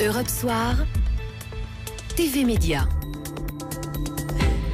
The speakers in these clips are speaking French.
Europe Soir, TV Média.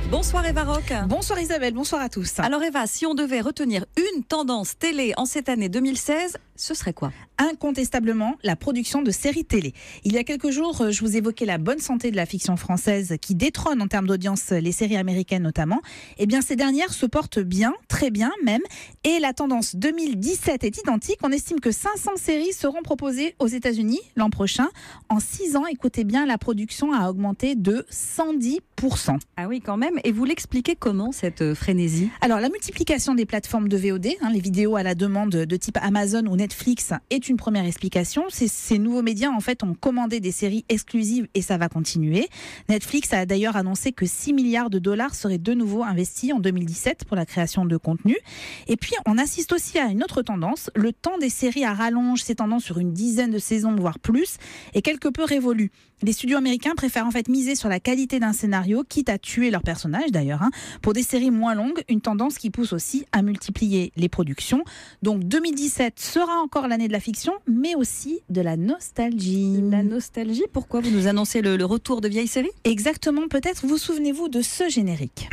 Bonsoir Eva Rock. Bonsoir Isabelle, bonsoir à tous. Alors Eva, si on devait retenir une tendance télé en cette année 2016, ce serait quoi ? Incontestablement, la production de séries télé. Il y a quelques jours, je vous évoquais la bonne santé de la fiction française qui détrône en termes d'audience les séries américaines notamment. Eh bien, ces dernières se portent bien, très bien même. Et la tendance 2017 est identique. On estime que 500 séries seront proposées aux États-Unis l'an prochain. En 6 ans, écoutez bien, la production a augmenté de 110%. Ah oui, quand même. Et vous l'expliquez comment, cette frénésie ? Alors, la multiplication des plateformes de VOD, les vidéos à la demande de type Amazon ou Netflix, est une première explication. Ces nouveaux médias, en fait, ont commandé des séries exclusives et ça va continuer. Netflix a d'ailleurs annoncé que 6 milliards de dollars seraient de nouveau investis en 2017 pour la création de contenu. Et puis, on assiste aussi à une autre tendance. Le temps des séries à rallonge s'étendant sur une dizaine de saisons, voire plus, est quelque peu révolu. Les studios américains préfèrent en fait miser sur la qualité d'un scénario, quitte à tuer leurs personnages d'ailleurs, pour des séries moins longues, une tendance qui pousse aussi à multiplier les productions. Donc 2017 sera encore l'année de la fiction, mais aussi de la nostalgie. La nostalgie, pourquoi vous nous annoncez le retour de vieilles séries ? Exactement, peut-être vous souvenez-vous de ce générique.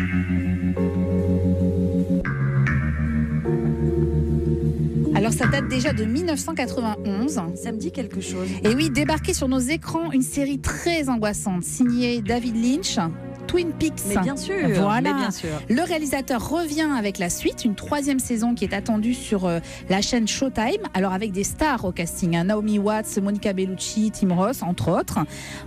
Alors ça date déjà de 1991. Ça me dit quelque chose. Et oui, débarqué sur nos écrans une série très angoissante signée David Lynch, Twin Peaks. Mais bien sûr, voilà. mais bien sûr. Le réalisateur revient avec la suite, une 3e saison qui est attendue sur la chaîne Showtime. Alors avec des stars au casting, Naomi Watts, Monica Bellucci, Tim Roth, entre autres.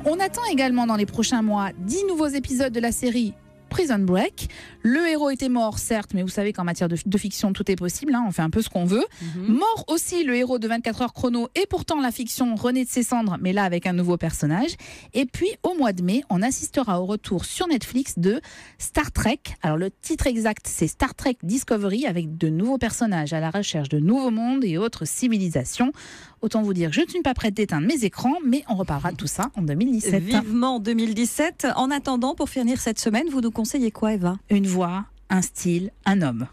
On attend également dans les prochains mois 10 nouveaux épisodes de la série Prison Break. Le héros était mort, certes, mais vous savez qu'en matière de fiction, tout est possible, on fait un peu ce qu'on veut. Mort aussi le héros de 24 heures chrono, et pourtant la fiction renaît de ses cendres, mais là avec un nouveau personnage. Et puis, au mois de mai, on assistera au retour sur Netflix de Star Trek. Alors, le titre exact, c'est Star Trek Discovery, avec de nouveaux personnages à la recherche de nouveaux mondes et autres civilisations. Autant vous dire que je ne suis pas prête d'éteindre mes écrans, mais on reparlera de tout ça en 2017. Vivement 2017. En attendant, pour finir cette semaine, vous nous conseillez quoi, Eva ? Une voix, un style, un homme.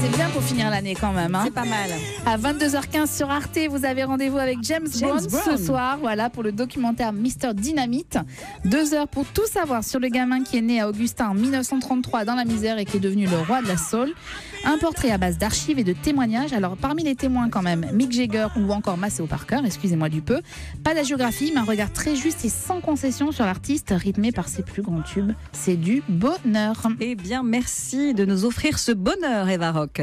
C'est bien pour finir l'année quand même. C'est pas mal. À 22h15 sur Arte, vous avez rendez-vous avec James Brown ce soir, pour le documentaire Mr Dynamite. 2 heures pour tout savoir sur le gamin qui est né à Augustin en 1933 dans la misère et qui est devenu le roi de la soul. Un portrait à base d'archives et de témoignages. Alors parmi les témoins quand même, Mick Jagger ou encore Maceo Parker, excusez-moi du peu. Pas d'agiographie, mais un regard très juste et sans concession sur l'artiste, rythmé par ses plus grands tubes. C'est du bonheur. Eh bien, merci de nous offrir ce bonheur, Eva Rock.